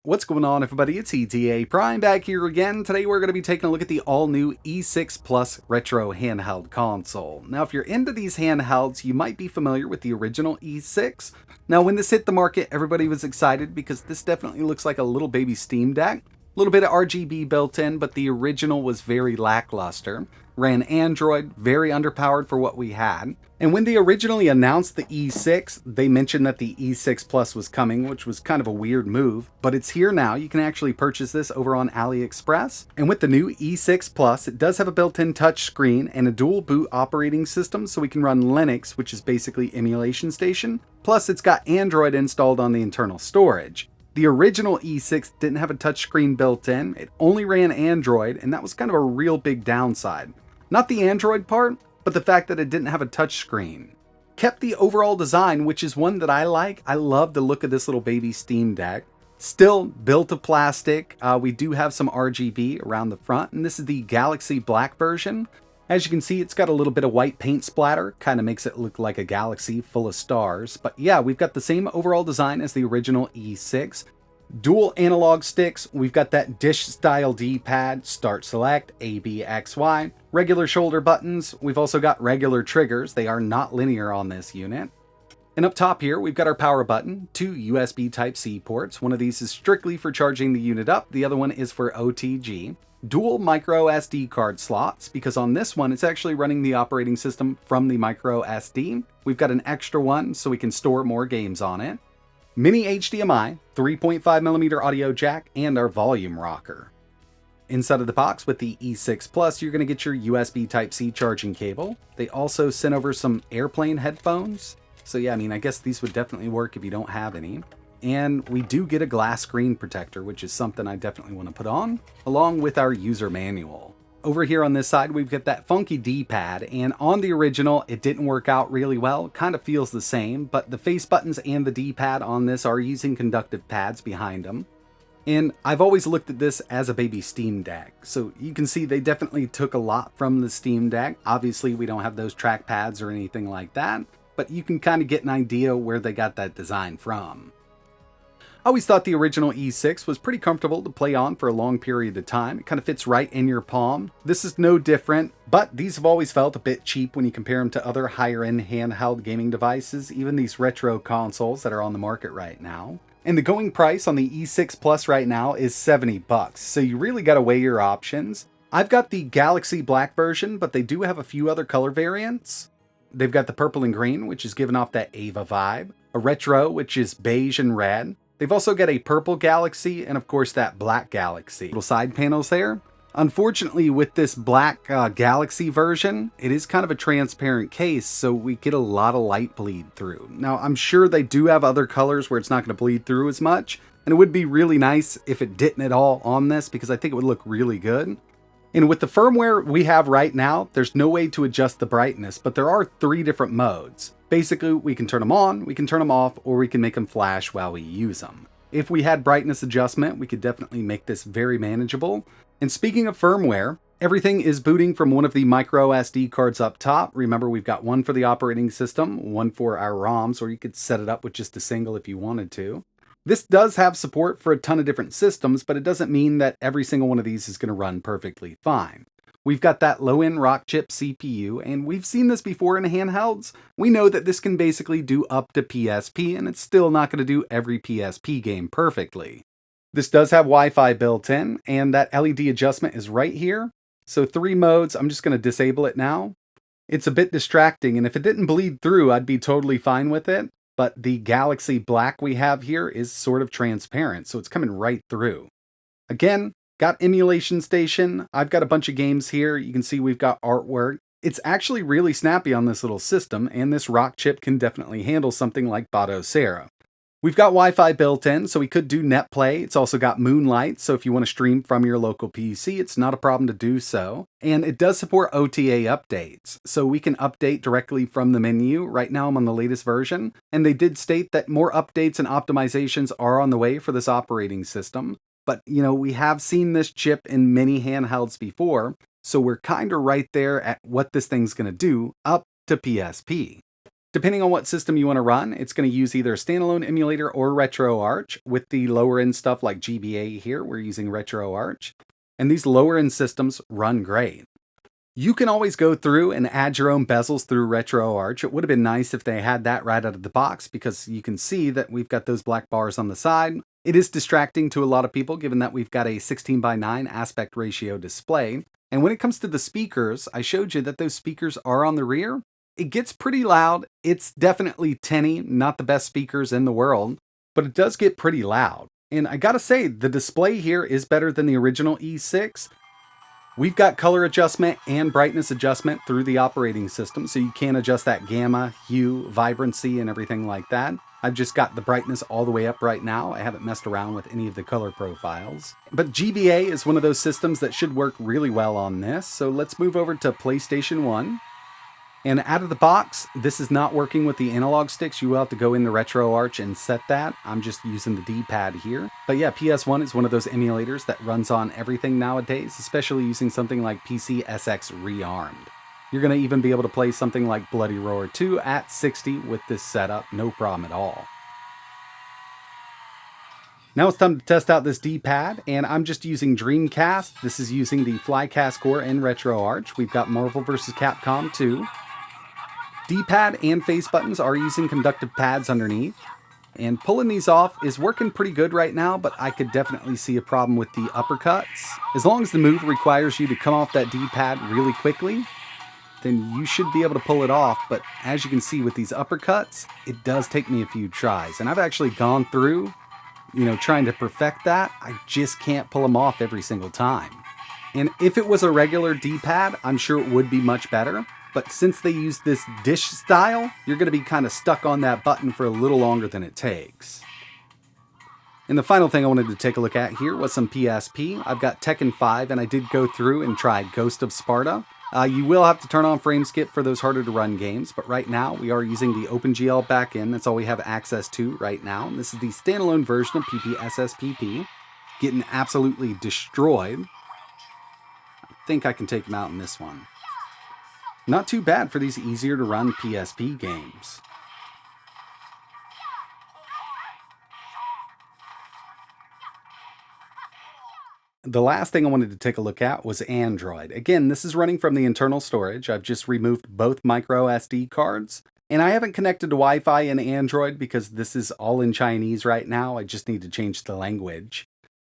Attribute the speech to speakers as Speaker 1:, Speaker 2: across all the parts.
Speaker 1: What's going on, everybody? It's ETAPRIME back here again. Today we're going to be taking a look at the all-new E6 Plus Retro handheld console. Now, if you're into these handhelds, you might be familiar with the original E6. Now, when this hit the market, everybody was excited because this definitely looks like a little baby Steam Deck. A little bit of RGB built in, but the original was very lackluster. Ran Android, very underpowered for what we had. And when they originally announced the E6, they mentioned that the E6 Plus was coming, which was kind of a weird move, but it's here now. You can actually purchase this over on AliExpress. And with the new E6 Plus, it does have a built-in touch screen and a dual boot operating system, so we can run Linux, which is basically Emulation Station. Plus, it's got Android installed on the internal storage. The original E6 didn't have a touchscreen built in, it only ran Android, and that was kind of a real big downside. Not the Android part, but the fact that it didn't have a touchscreen. Kept the overall design, which is one that I like. I love the look of this little baby Steam Deck. Still built of plastic. We do have some RGB around the front, and this is the Galaxy Black version. As you can see, it's got a little bit of white paint splatter, kind of makes it look like a galaxy full of stars. But yeah, we've got the same overall design as the original E6. Dual analog sticks, we've got that dish style D-pad, start select, A, B, X, Y, regular shoulder buttons, we've also got regular triggers, they are not linear on this unit. And up top here, we've got our power button, two USB Type-C ports, one of these is strictly for charging the unit up, the other one is for OTG. Dual micro SD card slots, because on this one, it's actually running the operating system from the micro SD. We've got an extra one so we can store more games on it. Mini HDMI, 3.5mm audio jack, and our volume rocker. Inside of the box with the E6 Plus, you're going to get your USB Type-C charging cable. They also sent over some airplane headphones. So yeah, I guess these would definitely work if you don't have any. And we do get a glass screen protector, which is something I definitely want to put on, along with our user manual. Over here on this side, we've got that funky D-pad, and on the original, it didn't work out really well. Kind of feels the same, but the face buttons and the D-pad on this are using conductive pads behind them. And I've always looked at this as a baby Steam Deck, so you can see they definitely took a lot from the Steam Deck. Obviously, we don't have those track pads or anything like that, but you can kind of get an idea where they got that design from. I always thought the original E6 was pretty comfortable to play on for a long period of time. It kind of fits right in your palm. This is no different, but these have always felt a bit cheap when you compare them to other higher-end handheld gaming devices, even these retro consoles that are on the market right now. And the going price on the E6 Plus right now is $70, so you really got to weigh your options. I've got the Galaxy Black version, but they do have a few other color variants. They've got the purple and green, which is giving off that Ava vibe, a retro, which is beige and red. They've also got a purple Galaxy and of course that black Galaxy. Little side panels there. Unfortunately, with this black Galaxy version, it is kind of a transparent case, so we get a lot of light bleed through. Now, I'm sure they do have other colors where it's not going to bleed through as much, and it would be really nice if it didn't at all on this because I think it would look really good. And with the firmware we have right now, there's no way to adjust the brightness, but there are 3 different modes. Basically, we can turn them on, we can turn them off, or we can make them flash while we use them. If we had brightness adjustment, we could definitely make this very manageable. And speaking of firmware, everything is booting from one of the micro SD cards up top. Remember, we've got one for the operating system, one for our ROMs, or you could set it up with just a single if you wanted to. This does have support for a ton of different systems, but it doesn't mean that every single one of these is going to run perfectly fine. We've got that low-end Rockchip CPU, and we've seen this before in handhelds. We know that this can basically do up to PSP, and it's still not going to do every PSP game perfectly. This does have Wi-Fi built in, and that LED adjustment is right here. So 3 modes, I'm just going to disable it now. It's a bit distracting, and if it didn't bleed through, I'd be totally fine with it. But the Galaxy Black we have here is sort of transparent, so it's coming right through. Again, got Emulation Station. I've got a bunch of games here. You can see we've got artwork. It's actually really snappy on this little system, and this Rockchip can definitely handle something like Batocera. We've got Wi-Fi built in, so we could do NetPlay. It's also got Moonlight, so if you want to stream from your local PC, it's not a problem to do so. And it does support OTA updates, so we can update directly from the menu. Right now I'm on the latest version, and they did state that more updates and optimizations are on the way for this operating system. But, we have seen this chip in many handhelds before, so we're kind of right there at what this thing's going to do up to PSP. Depending on what system you want to run, it's going to use either a standalone emulator or RetroArch. With the lower end stuff like GBA here, we're using RetroArch. And these lower end systems run great. You can always go through and add your own bezels through RetroArch. It would have been nice if they had that right out of the box, because you can see that we've got those black bars on the side. It is distracting to a lot of people given that we've got a 16:9 aspect ratio display. And when it comes to the speakers, I showed you that those speakers are on the rear. It gets pretty loud. It's definitely tinny, not the best speakers in the world, but it does get pretty loud. And I gotta say, the display here is better than the original E6. We've got color adjustment and brightness adjustment through the operating system, so you can adjust that gamma, hue, vibrancy, and everything like that. I've just got the brightness all the way up right now. I haven't messed around with any of the color profiles. But GBA is one of those systems that should work really well on this, so let's move over to PlayStation 1. And out of the box, this is not working with the analog sticks. You will have to go into RetroArch and set that. I'm just using the D-pad here. But yeah, PS1 is one of those emulators that runs on everything nowadays, especially using something like PCSX Rearmed. You're going to even be able to play something like Bloody Roar 2 at 60 with this setup, no problem at all. Now it's time to test out this D-pad, and I'm just using Dreamcast. This is using the Flycast core in RetroArch. We've got Marvel vs. Capcom 2. D-pad and face buttons are using conductive pads underneath, and pulling these off is working pretty good right now, but I could definitely see a problem with the uppercuts. As long as the move requires you to come off that D-pad really quickly, then you should be able to pull it off, but as you can see with these uppercuts, it does take me a few tries, and I've actually gone through, trying to perfect that. I just can't pull them off every single time. And if it was a regular D-pad, I'm sure it would be much better. But since they use this dish style, you're going to be kind of stuck on that button for a little longer than it takes. And the final thing I wanted to take a look at here was some PSP. I've got Tekken 5, and I did go through and try Ghost of Sparta. You will have to turn on frame skip for those harder to run games, but right now we are using the OpenGL backend. That's all we have access to right now. And this is the standalone version of PPSSPP. Getting absolutely destroyed. I think I can take him out in this one. Not too bad for these easier to run PSP games. The last thing I wanted to take a look at was Android. Again, this is running from the internal storage. I've just removed both micro SD cards, and I haven't connected to Wi-Fi in Android because this is all in Chinese right now. I just need to change the language.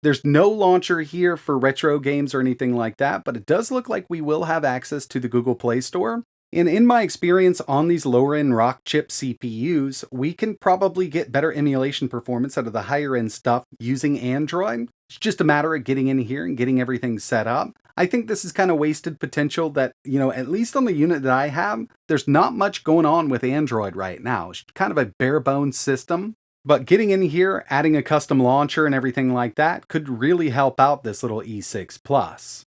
Speaker 1: There's no launcher here for retro games or anything like that, but it does look like we will have access to the Google Play Store. And in my experience on these lower-end rock chip CPUs, we can probably get better emulation performance out of the higher-end stuff using Android. It's just a matter of getting in here and getting everything set up. I think this is kind of wasted potential that, at least on the unit that I have, there's not much going on with Android right now. It's kind of a bare-bones system. But getting in here, adding a custom launcher and everything like that could really help out this little E6 Plus.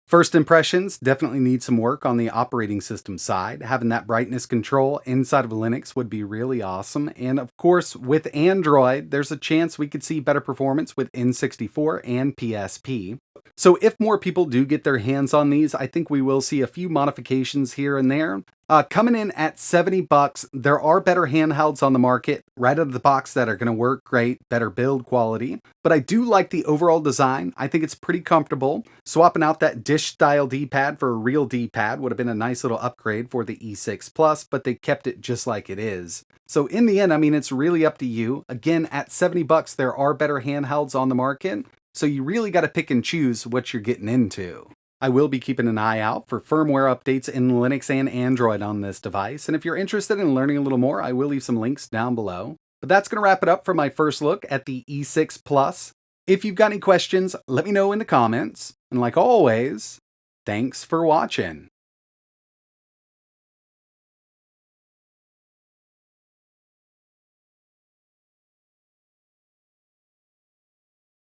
Speaker 1: First impressions definitely need some work on the operating system side. Having that brightness control inside of Linux would be really awesome. And of course, with Android, there's a chance we could see better performance with N64 and PSP. So if more people do get their hands on these, I think we will see a few modifications here and there. Coming in at $70, there are better handhelds on the market right out of the box that are going to work great, better build quality. But I do like the overall design. I think it's pretty comfortable. Swapping out that dish-style D-pad for a real D-pad would have been a nice little upgrade for the E6 Plus, but they kept it just like it is. So in the end, it's really up to you. Again, at $70, there are better handhelds on the market. So you really got to pick and choose what you're getting into. I will be keeping an eye out for firmware updates in Linux and Android on this device, and if you're interested in learning a little more, I will leave some links down below. But that's going to wrap it up for my first look at the E6 Plus. If you've got any questions, let me know in the comments, and like always, thanks for watching.